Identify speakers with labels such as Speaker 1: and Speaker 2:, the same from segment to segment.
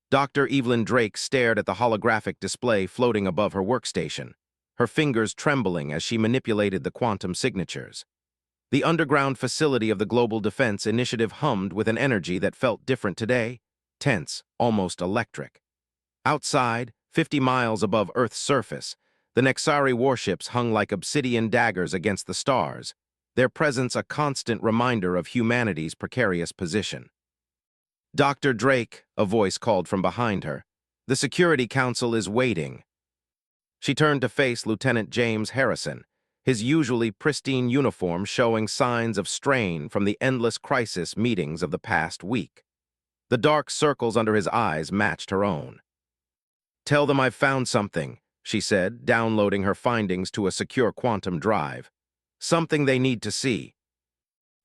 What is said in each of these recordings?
Speaker 1: Dr. Evelyn Drake stared at the holographic display floating above her workstation, her fingers trembling as she manipulated the quantum signatures. The underground facility of the Global Defense Initiative hummed with an energy that felt different today, tense, almost electric. Outside, 50 miles above Earth's surface, the Nexari warships hung like obsidian daggers against the stars, their presence a constant reminder of humanity's precarious position. "Dr. Drake," a voice called from behind her, "the Security Council is waiting." She turned to face Lieutenant James Harrison, his usually pristine uniform showing signs of strain from the endless crisis meetings of the past week. The dark circles under his eyes matched her own. "Tell them I've found something," she said, downloading her findings to a secure quantum drive. "Something they need to see."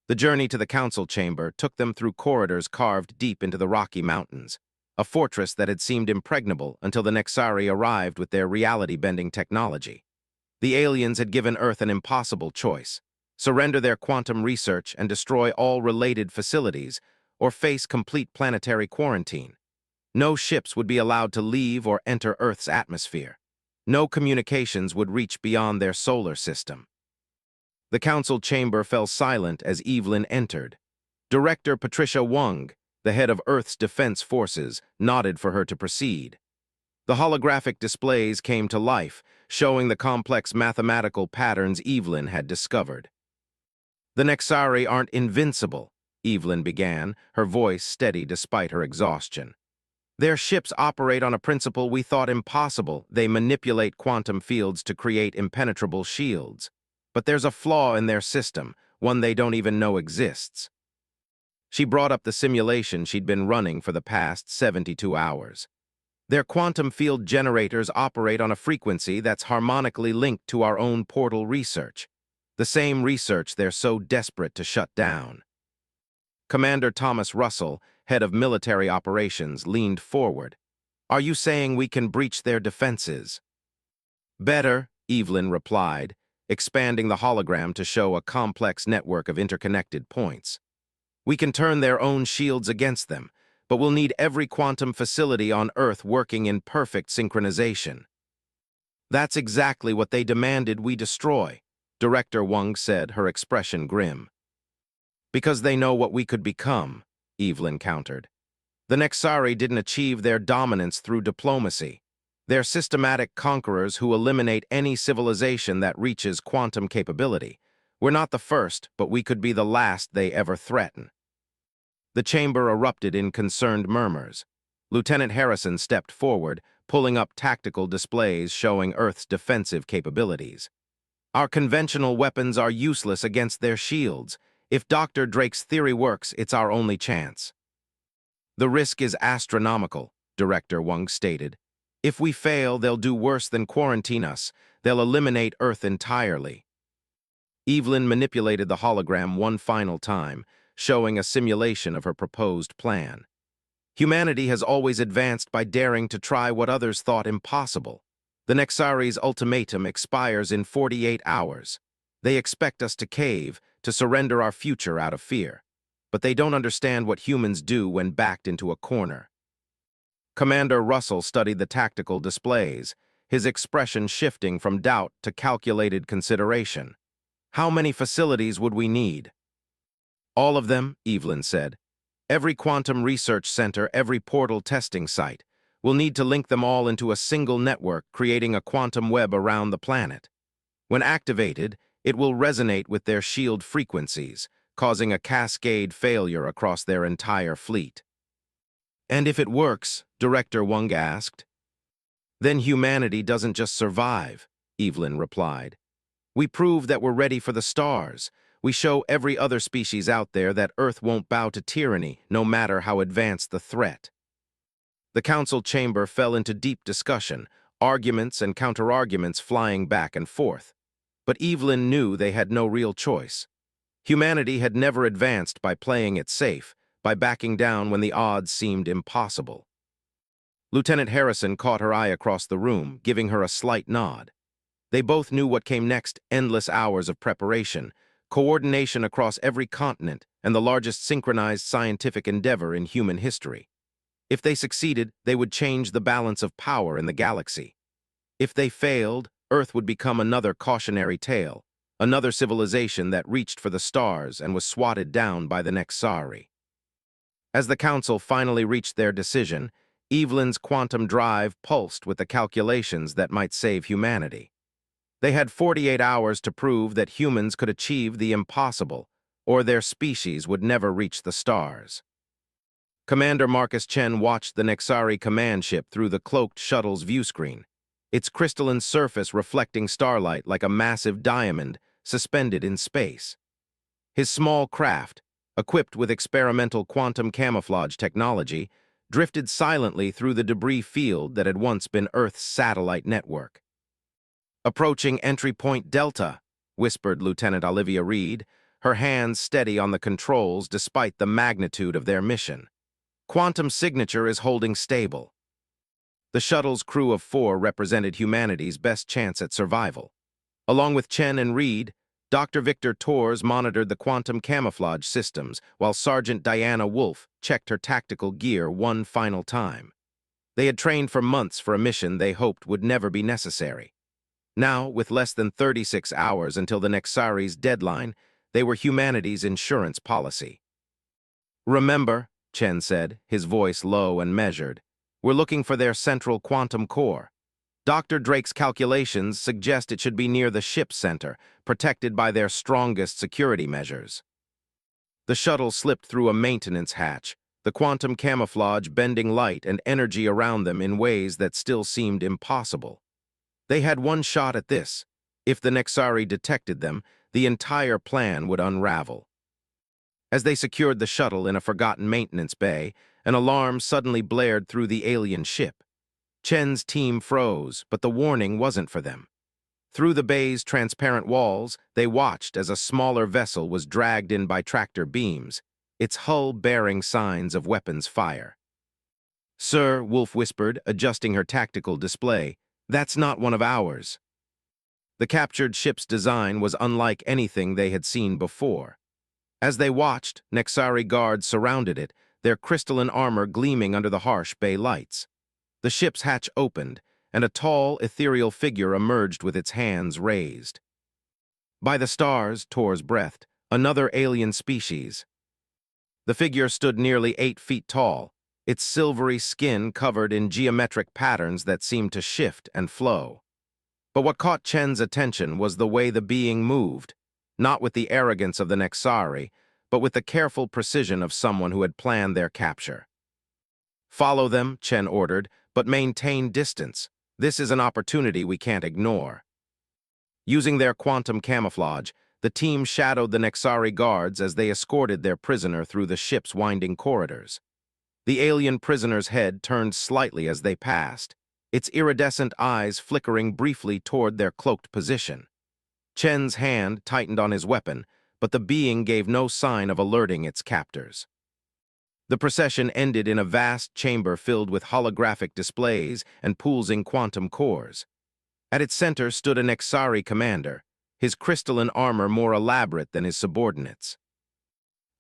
Speaker 1: The journey to the council chamber took them through corridors carved deep into the Rocky Mountains, a fortress that had seemed impregnable until the Nexari arrived with their reality-bending technology. The aliens had given Earth an impossible choice: surrender their quantum research and destroy all related facilities, or face complete planetary quarantine. No ships would be allowed to leave or enter Earth's atmosphere. No communications would reach beyond their solar system. The council chamber fell silent as Evelyn entered. Director Patricia Wong, the head of Earth's Defense Forces, nodded for her to proceed. The holographic displays came to life, showing the complex mathematical patterns Evelyn had discovered. "The Nexari aren't invincible," Evelyn began, her voice steady despite her exhaustion. "Their ships operate on a principle we thought impossible. They manipulate quantum fields to create impenetrable shields. But there's a flaw in their system, one they don't even know exists." She brought up the simulation she'd been running for the past 72 hours. "Their quantum field generators operate on a frequency that's harmonically linked to our own portal research, the same research they're so desperate to shut down." Commander Thomas Russell, head of military operations, leaned forward. "Are you saying we can breach their defenses?" "Better," Evelyn replied, expanding the hologram to show a complex network of interconnected points. "We can turn their own shields against them, but we'll need every quantum facility on Earth working in perfect synchronization." "That's exactly what they demanded we destroy," Director Wong said, her expression grim. "Because they know what we could become," Evelyn countered. "The Nexari didn't achieve their dominance through diplomacy. They're systematic conquerors who eliminate any civilization that reaches quantum capability. We're not the first, but we could be the last they ever threaten." The chamber erupted in concerned murmurs. Lieutenant Harrison stepped forward, pulling up tactical displays showing Earth's defensive capabilities. "Our conventional weapons are useless against their shields. If Dr. Drake's theory works, it's our only chance." "The risk is astronomical," Director Wong stated. "If we fail, they'll do worse than quarantine us. They'll eliminate Earth entirely." Evelyn manipulated the hologram one final time, showing a simulation of her proposed plan. "Humanity has always advanced by daring to try what others thought impossible. The Nexari's ultimatum expires in 48 hours. They expect us to cave, to surrender our future out of fear. But they don't understand what humans do when backed into a corner." Commander Russell studied the tactical displays, his expression shifting from doubt to calculated consideration. "How many facilities would we need?" "All of them," Evelyn said. "Every quantum research center, every portal testing site. We'll need to link them all into a single network, creating a quantum web around the planet. When activated, it will resonate with their shield frequencies, causing a cascade failure across their entire fleet." "And if it works," Director Wong asked. "Then humanity doesn't just survive," Evelyn replied. "We prove that we're ready for the stars. We show every other species out there that Earth won't bow to tyranny, no matter how advanced the threat." The council chamber fell into deep discussion, arguments and counterarguments flying back and forth. But Evelyn knew they had no real choice. Humanity had never advanced by playing it safe, by backing down when the odds seemed impossible. Lieutenant Harrison caught her eye across the room, giving her a slight nod. They both knew what came next: endless hours of preparation, coordination across every continent, and the largest synchronized scientific endeavor in human history. If they succeeded, they would change the balance of power in the galaxy. If they failed, Earth would become another cautionary tale, another civilization that reached for the stars and was swatted down by the Nexari. As the Council finally reached their decision, Evelyn's quantum drive pulsed with the calculations that might save humanity. They had 48 hours to prove that humans could achieve the impossible, or their species would never reach the stars. Commander Marcus Chen watched the Nexari command ship through the cloaked shuttle's viewscreen, its crystalline surface reflecting starlight like a massive diamond suspended in space. His small craft, equipped with experimental quantum camouflage technology, drifted silently through the debris field that had once been Earth's satellite network. "Approaching entry point Delta," whispered Lieutenant Olivia Reed, her hands steady on the controls despite the magnitude of their mission. "Quantum signature is holding stable." The shuttle's crew of 4 represented humanity's best chance at survival. Along with Chen and Reed, Dr. Victor Torres monitored the quantum camouflage systems, while Sergeant Diana Wolfe checked her tactical gear one final time. They had trained for months for a mission they hoped would never be necessary. Now, with less than 36 hours until the Nexari's deadline, they were humanity's insurance policy. "Remember," Chen said, his voice low and measured, "we're looking for their central quantum core. Dr. Drake's calculations suggest it should be near the ship's center, protected by their strongest security measures." The shuttle slipped through a maintenance hatch, the quantum camouflage bending light and energy around them in ways that still seemed impossible. They had one shot at this. If the Nexari detected them, the entire plan would unravel. As they secured the shuttle in a forgotten maintenance bay, an alarm suddenly blared through the alien ship. Chen's team froze, but the warning wasn't for them. Through the bay's transparent walls, they watched as a smaller vessel was dragged in by tractor beams, its hull bearing signs of weapons fire. "Sir," Wolfe whispered, adjusting her tactical display, "that's not one of ours." The captured ship's design was unlike anything they had seen before. As they watched, Nexari guards surrounded it, their crystalline armor gleaming under the harsh bay lights. The ship's hatch opened, and a tall, ethereal figure emerged with its hands raised. "By the stars," Torres breathed, "another alien species." The figure stood nearly 8 feet tall, its silvery skin covered in geometric patterns that seemed to shift and flow. But what caught Chen's attention was the way the being moved, not with the arrogance of the Nexari, but with the careful precision of someone who had planned their capture. "Follow them," Chen ordered, "but maintain distance. This is an opportunity we can't ignore." Using their quantum camouflage, the team shadowed the Nexari guards as they escorted their prisoner through the ship's winding corridors. The alien prisoner's head turned slightly as they passed, its iridescent eyes flickering briefly toward their cloaked position. Chen's hand tightened on his weapon, but the being gave no sign of alerting its captors. The procession ended in a vast chamber filled with holographic displays and pulsing quantum cores. At its center stood a Nexari commander, his crystalline armor more elaborate than his subordinates.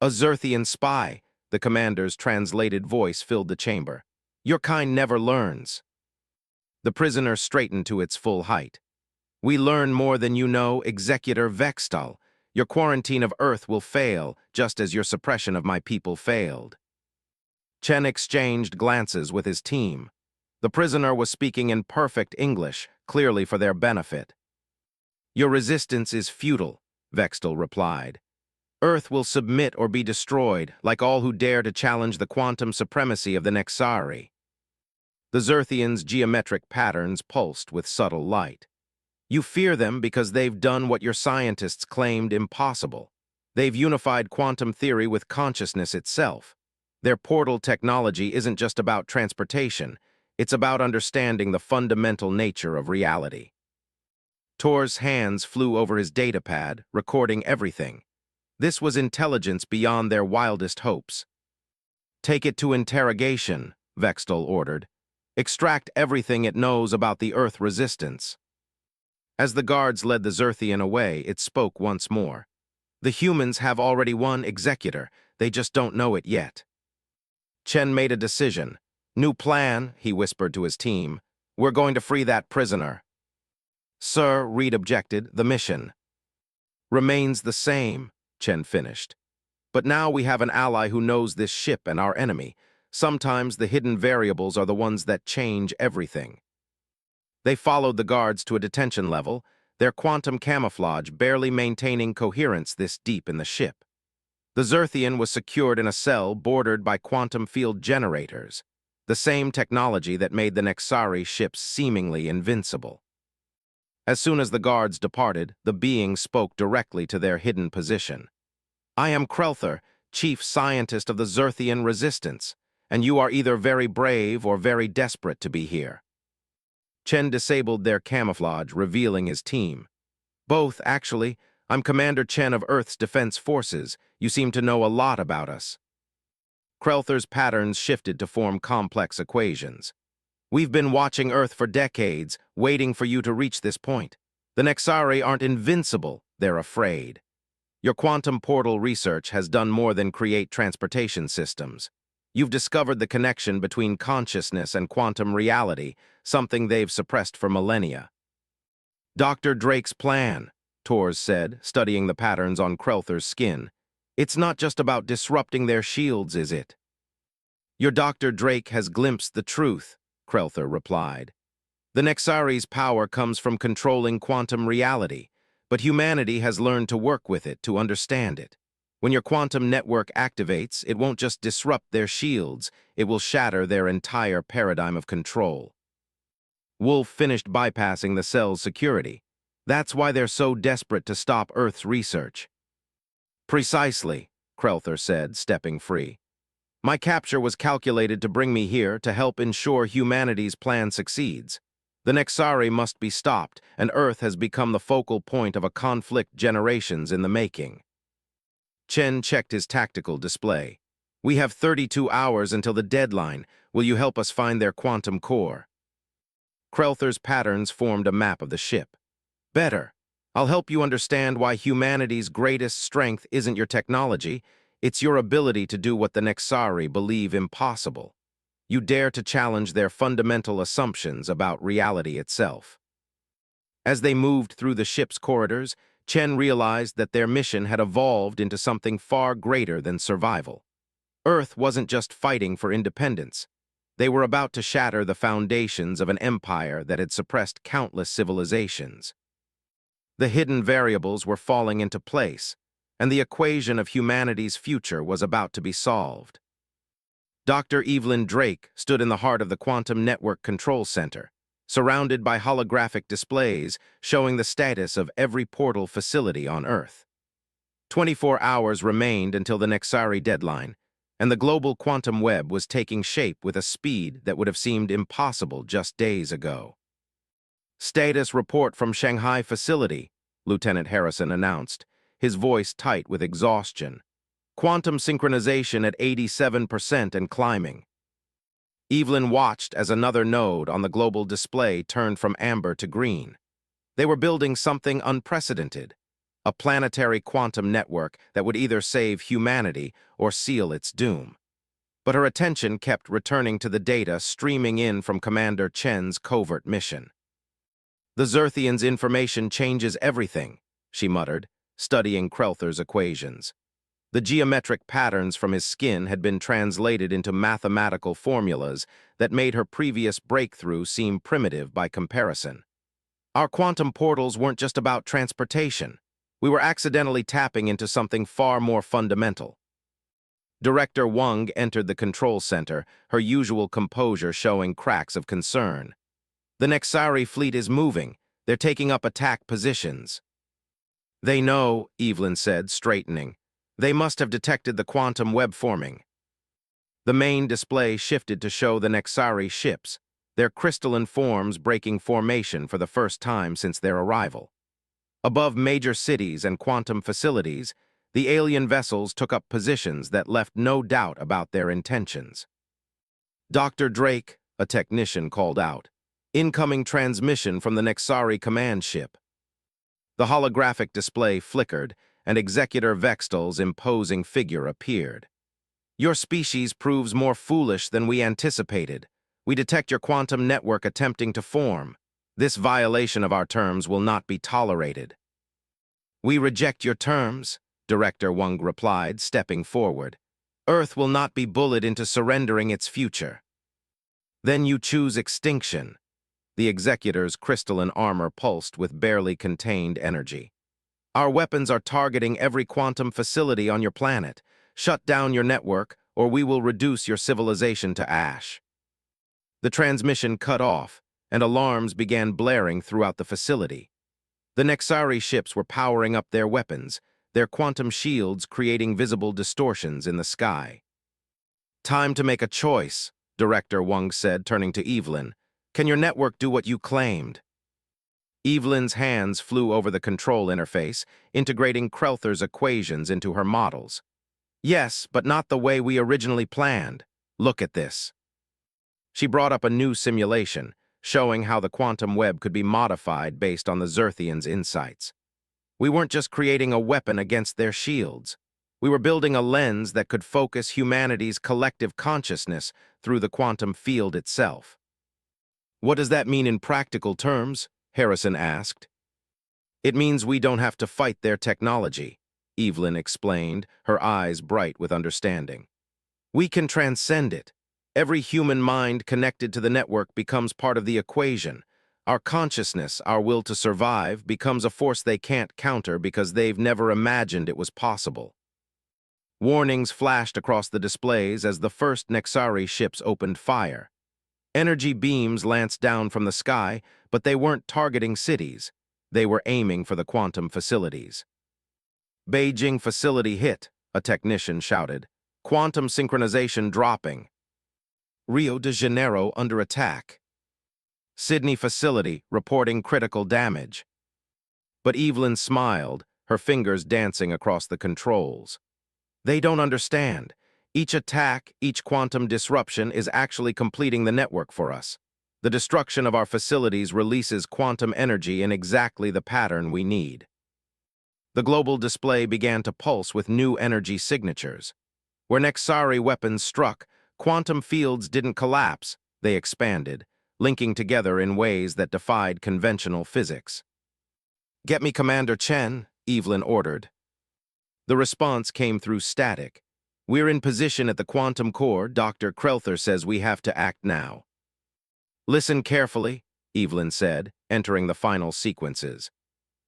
Speaker 1: "A Zerthian spy," the commander's translated voice filled the chamber. "Your kind never learns." The prisoner straightened to its full height. "We learn more than you know, Executor Vextal. Your quarantine of Earth will fail, just as your suppression of my people failed." Chen exchanged glances with his team. The prisoner was speaking in perfect English, clearly for their benefit. "Your resistance is futile," Vextal replied. "Earth will submit or be destroyed, like all who dare to challenge the quantum supremacy of the Nexari." The Zerthians' geometric patterns pulsed with subtle light. "You fear them because they've done what your scientists claimed impossible. They've unified quantum theory with consciousness itself. Their portal technology isn't just about transportation, it's about understanding the fundamental nature of reality." Tor's hands flew over his datapad, recording everything. This was intelligence beyond their wildest hopes. "Take it to interrogation," Vextal ordered. "Extract everything it knows about the Earth resistance." As the guards led the Zerthian away, it spoke once more. "The humans have already one executor, they just don't know it yet." Chen made a decision. New plan, he whispered to his team. We're going to free that prisoner. Sir, Reed objected, the mission remains the same, Chen finished. But now we have an ally who knows this ship and our enemy. Sometimes the hidden variables are the ones that change everything. They followed the guards to a detention level, their quantum camouflage barely maintaining coherence this deep in the ship. The Zerthian was secured in a cell bordered by quantum field generators, the same technology that made the Nexari ships seemingly invincible. As soon as the guards departed, the being spoke directly to their hidden position. I am Krelther, chief scientist of the Zerthian resistance, and you are either very brave or very desperate to be here. Chen disabled their camouflage, revealing his team. Both, actually. I'm Commander Chen of Earth's Defense Forces. You seem to know a lot about us. Krelther's patterns shifted to form complex equations. We've been watching Earth for decades, waiting for you to reach this point. The Nexari aren't invincible, they're afraid. Your quantum portal research has done more than create transportation systems. You've discovered the connection between consciousness and quantum reality, something they've suppressed for millennia. Dr. Drake's plan, Torres said, studying the patterns on Krelther's skin. It's not just about disrupting their shields, is it? Your Dr. Drake has glimpsed the truth, Krelther replied. The Nexari's power comes from controlling quantum reality, but humanity has learned to work with it, to understand it. When your quantum network activates, it won't just disrupt their shields, it will shatter their entire paradigm of control. Wolf finished bypassing the cell's security. That's why they're so desperate to stop Earth's research. Precisely, Krelther said, stepping free. My capture was calculated to bring me here to help ensure humanity's plan succeeds. The Nexari must be stopped, and Earth has become the focal point of a conflict generations in the making. Chen checked his tactical display. We have 32 hours until the deadline. Will you help us find their quantum core? Krelther's patterns formed a map of the ship. Better. I'll help you understand why humanity's greatest strength isn't your technology, it's your ability to do what the Nexari believe impossible. You dare to challenge their fundamental assumptions about reality itself. As they moved through the ship's corridors, Chen realized that their mission had evolved into something far greater than survival. Earth wasn't just fighting for independence. They were about to shatter the foundations of an empire that had suppressed countless civilizations. The hidden variables were falling into place, and the equation of humanity's future was about to be solved. Dr. Evelyn Drake stood in the heart of the Quantum Network Control Center, surrounded by holographic displays showing the status of every portal facility on Earth. 24 hours remained until the Nexari deadline, and the global quantum web was taking shape with a speed that would have seemed impossible just days ago. Status report from Shanghai facility, Lieutenant Harrison announced, his voice tight with exhaustion. Quantum synchronization at 87% and climbing. Evelyn watched as another node on the global display turned from amber to green. They were building something unprecedented, a planetary quantum network that would either save humanity or seal its doom. But her attention kept returning to the data streaming in from Commander Chen's covert mission. The Zerthian's information changes everything, she muttered, studying Krelther's equations. The geometric patterns from his skin had been translated into mathematical formulas that made her previous breakthrough seem primitive by comparison. Our quantum portals weren't just about transportation. We were accidentally tapping into something far more fundamental. Director Wang entered the control center, her usual composure showing cracks of concern. The Nexari fleet is moving. They're taking up attack positions. They know, Evelyn said, straightening. They must have detected the quantum web forming. The main display shifted to show the Nexari ships, their crystalline forms breaking formation for the first time since their arrival. Above major cities and quantum facilities, the alien vessels took up positions that left no doubt about their intentions. Dr. Drake, a technician called out. Incoming transmission from the Nexari command ship. The holographic display flickered, and Executor Vextal's imposing figure appeared. Your species proves more foolish than we anticipated. We detect your quantum network attempting to form. This violation of our terms will not be tolerated. We reject your terms, Director Wang replied, stepping forward. Earth will not be bullied into surrendering its future. Then you choose extinction. The executor's crystalline armor pulsed with barely contained energy. Our weapons are targeting every quantum facility on your planet. Shut down your network, or we will reduce your civilization to ash. The transmission cut off, and alarms began blaring throughout the facility. The Nexari ships were powering up their weapons, their quantum shields creating visible distortions in the sky. Time to make a choice, Director Wang said, turning to Evelyn. Can your network do what you claimed? Evelyn's hands flew over the control interface, integrating Krelther's equations into her models. Yes, but not the way we originally planned. Look at this. She brought up a new simulation, showing how the quantum web could be modified based on the Zerthians' insights. We weren't just creating a weapon against their shields. We were building a lens that could focus humanity's collective consciousness through the quantum field itself. What does that mean in practical terms? Harrison asked. It means we don't have to fight their technology, Evelyn explained, her eyes bright with understanding. We can transcend it. Every human mind connected to the network becomes part of the equation. Our consciousness, our will to survive, becomes a force they can't counter because they've never imagined it was possible. Warnings flashed across the displays as the first Nexari ships opened fire. Energy beams lanced down from the sky, but they weren't targeting cities. They were aiming for the quantum facilities. Beijing facility hit, a technician shouted. Quantum synchronization dropping. Rio de Janeiro under attack. Sydney facility reporting critical damage. But Evelyn smiled, her fingers dancing across the controls. They don't understand. Each attack, each quantum disruption is actually completing the network for us. The destruction of our facilities releases quantum energy in exactly the pattern we need. The global display began to pulse with new energy signatures. Where Nexari weapons struck, quantum fields didn't collapse, they expanded, linking together in ways that defied conventional physics. Get me Commander Chen, Evelyn ordered. The response came through static. We're in position at the quantum core. Dr. Krelther says we have to act now. Listen carefully, Evelyn said, entering the final sequences.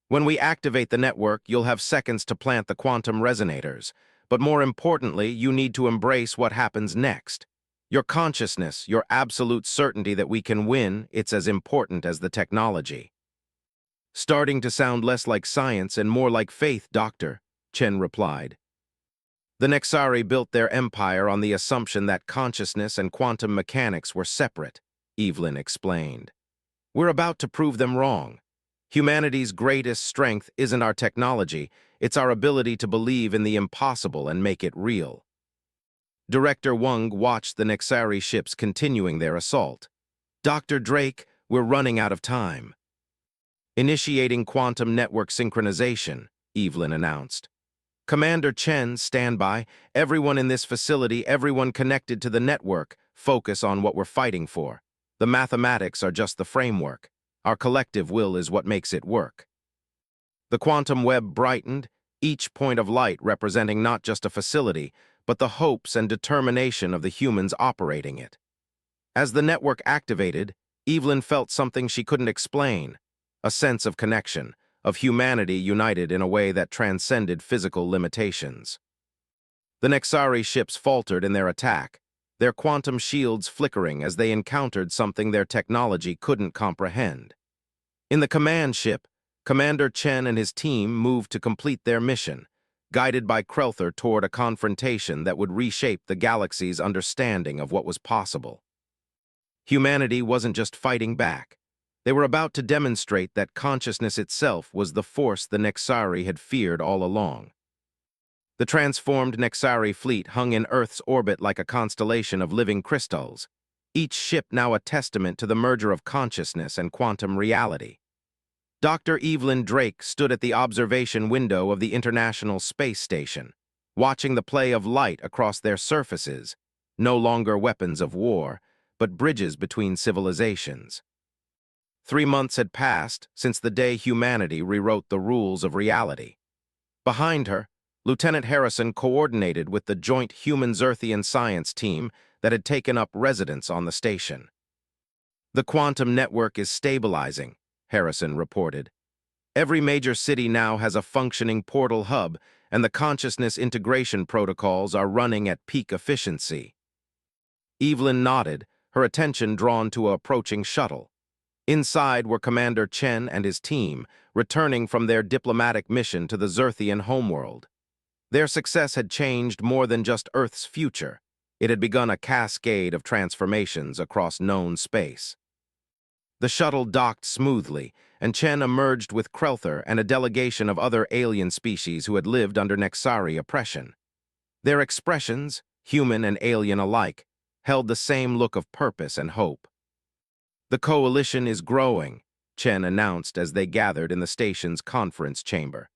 Speaker 1: When we activate the network, you'll have seconds to plant the quantum resonators. But more importantly, you need to embrace what happens next. Your consciousness, your absolute certainty that we can win, it's as important as the technology. Starting to sound less like science and more like faith, Doctor, Chen replied. The Nexari built their empire on the assumption that consciousness and quantum mechanics were separate, Evelyn explained. We're about to prove them wrong. Humanity's greatest strength isn't our technology, it's our ability to believe in the impossible and make it real. Director Wang watched the Nexari ships continuing their assault. Dr. Drake, we're running out of time. Initiating quantum network synchronization, Evelyn announced. Commander Chen, stand by. Everyone in this facility, everyone connected to the network, focus on what we're fighting for. The mathematics are just the framework. Our collective will is what makes it work. The quantum web brightened, each point of light representing not just a facility, but the hopes and determination of the humans operating it. As the network activated, Evelyn felt something she couldn't explain, a sense of connection, of humanity united in a way that transcended physical limitations. The Nexari ships faltered in their attack, their quantum shields flickering as they encountered something their technology couldn't comprehend. In the command ship, Commander Chen and his team moved to complete their mission, guided by Krelther toward a confrontation that would reshape the galaxy's understanding of what was possible. Humanity wasn't just fighting back. They were about to demonstrate that consciousness itself was the force the Nexari had feared all along. The transformed Nexari fleet hung in Earth's orbit like a constellation of living crystals, each ship now a testament to the merger of consciousness and quantum reality. Dr. Evelyn Drake stood at the observation window of the International Space Station. watching the play of light across their surfaces, no longer weapons of war, but bridges between civilizations. 3 months had passed since the day humanity rewrote the rules of reality. Behind her, Lieutenant Harrison coordinated with the joint Humans-Earthian science team that had taken up residence on the station. "The quantum network is stabilizing," Harrison reported. "Every major city now has a functioning portal hub, and the consciousness integration protocols are running at peak efficiency." Evelyn nodded, her attention drawn to an approaching shuttle. Inside were Commander Chen and his team, returning from their diplomatic mission to the Zerthian homeworld. Their success had changed more than just Earth's future. It had begun a cascade of transformations across known space. The shuttle docked smoothly, and Chen emerged with Krelther and a delegation of other alien species who had lived under Nexari oppression. Their expressions, human and alien alike, held the same look of purpose and hope. "The coalition is growing," Chen announced as they gathered in the station's conference chamber.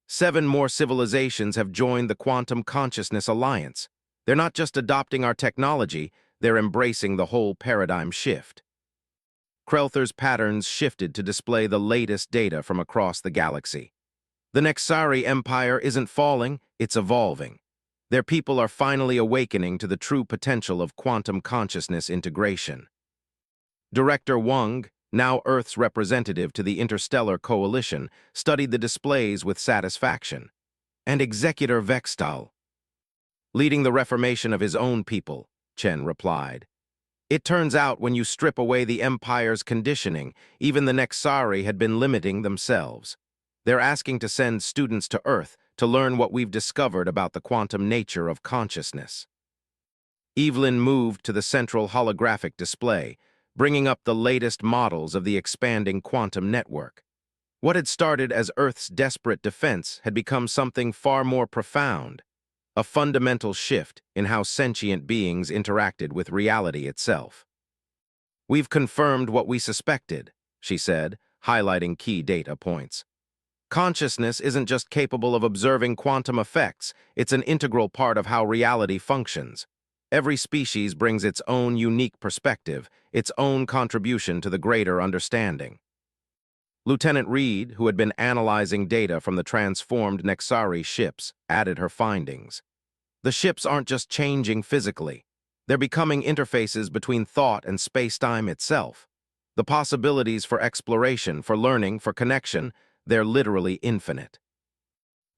Speaker 1: 7 more civilizations have joined the Quantum Consciousness Alliance. They're not just adopting our technology, they're embracing the whole paradigm shift. Krelther's patterns shifted to display the latest data from across the galaxy. The Nexari Empire isn't falling, it's evolving. Their people are finally awakening to the true potential of quantum consciousness integration. Director Wang, now Earth's representative to the Interstellar Coalition, studied the displays with satisfaction. And Executor Vextal, leading the reformation of his own people, Chen replied. "It turns out when you strip away the Empire's conditioning, even the Nexari had been limiting themselves. They're asking to send students to Earth to learn what we've discovered about the quantum nature of consciousness." Evelyn moved to the central holographic display, bringing up the latest models of the expanding quantum network. What had started as Earth's desperate defense had become something far more profound, a fundamental shift in how sentient beings interacted with reality itself. "We've confirmed what we suspected," she said, highlighting key data points. "Consciousness isn't just capable of observing quantum effects, it's an integral part of how reality functions. Every species brings its own unique perspective, its own contribution to the greater understanding." Lieutenant Reed, who had been analyzing data from the transformed Nexari ships, added her findings. "The ships aren't just changing physically. They're becoming interfaces between thought and space-time itself. The possibilities for exploration, for learning, for connection, they're literally infinite."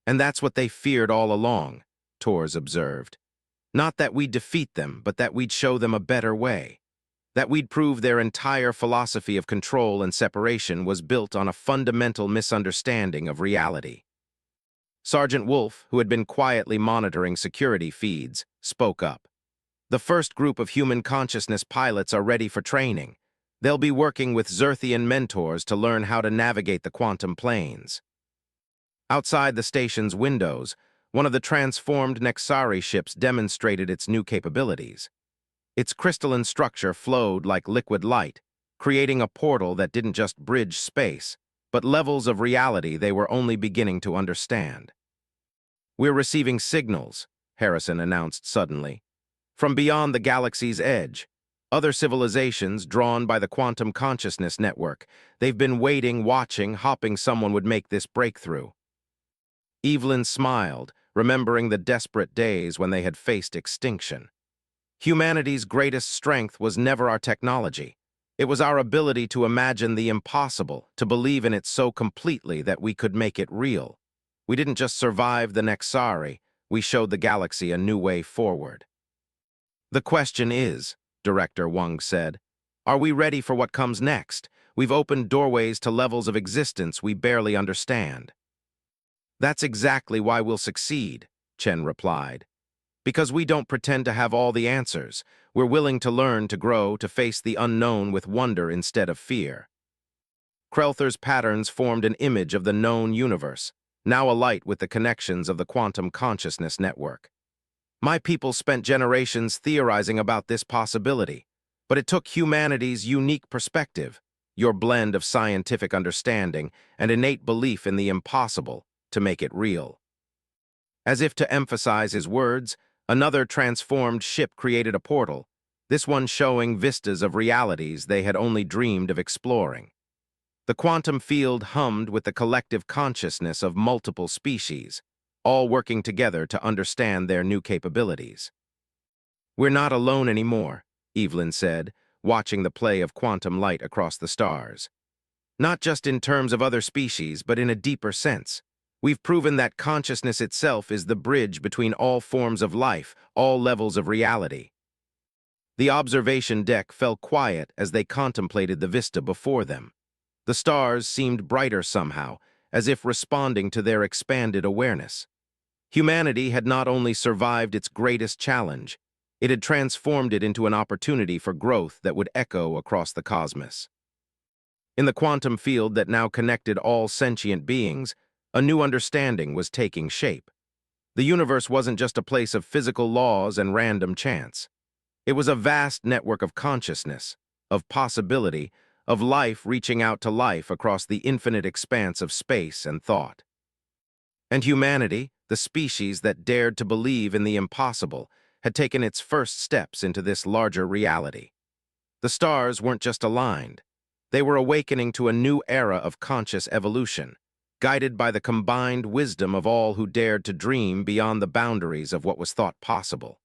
Speaker 1: "And that's what they feared all along," Torres observed. "Not that we'd defeat them, but that we'd show them a better way. That we'd prove their entire philosophy of control and separation was built on a fundamental misunderstanding of reality." Sergeant Wolf, who had been quietly monitoring security feeds, spoke up. "The first group of human consciousness pilots are ready for training. They'll be working with Zerthian mentors to learn how to navigate the quantum planes." Outside the station's windows, one of the transformed Nexari ships demonstrated its new capabilities. Its crystalline structure flowed like liquid light, creating a portal that didn't just bridge space, but levels of reality they were only beginning to understand. "We're receiving signals," Harrison announced suddenly. "From beyond the galaxy's edge. Other civilizations drawn by the quantum consciousness network. They've been waiting, watching, hoping someone would make this breakthrough." Evelyn smiled, remembering the desperate days when they had faced extinction. "Humanity's greatest strength was never our technology. It was our ability to imagine the impossible, to believe in it so completely that we could make it real. We didn't just survive the Nexari, we showed the galaxy a new way forward." "The question is," Director Wang said, "are we ready for what comes next? We've opened doorways to levels of existence we barely understand." "That's exactly why we'll succeed," Chen replied. "Because we don't pretend to have all the answers. We're willing to learn, to grow, to face the unknown with wonder instead of fear." Krelther's patterns formed an image of the known universe, now alight with the connections of the quantum consciousness network. "My people spent generations theorizing about this possibility, but it took humanity's unique perspective, your blend of scientific understanding and innate belief in the impossible, to make it real." As if to emphasize his words, another transformed ship created a portal, this one showing vistas of realities they had only dreamed of exploring. The quantum field hummed with the collective consciousness of multiple species, all working together to understand their new capabilities. "We're not alone anymore," Evelyn said, watching the play of quantum light across the stars. "Not just in terms of other species, but in a deeper sense. We've proven that consciousness itself is the bridge between all forms of life, all levels of reality." The observation deck fell quiet as they contemplated the vista before them. The stars seemed brighter somehow, as if responding to their expanded awareness. Humanity had not only survived its greatest challenge, it had transformed it into an opportunity for growth that would echo across the cosmos. In the quantum field that now connected all sentient beings, a new understanding was taking shape. The universe wasn't just a place of physical laws and random chance. It was a vast network of consciousness, of possibility, of life reaching out to life across the infinite expanse of space and thought. And humanity, the species that dared to believe in the impossible, had taken its first steps into this larger reality. The stars weren't just aligned. They were awakening to a new era of conscious evolution, guided by the combined wisdom of all who dared to dream beyond the boundaries of what was thought possible.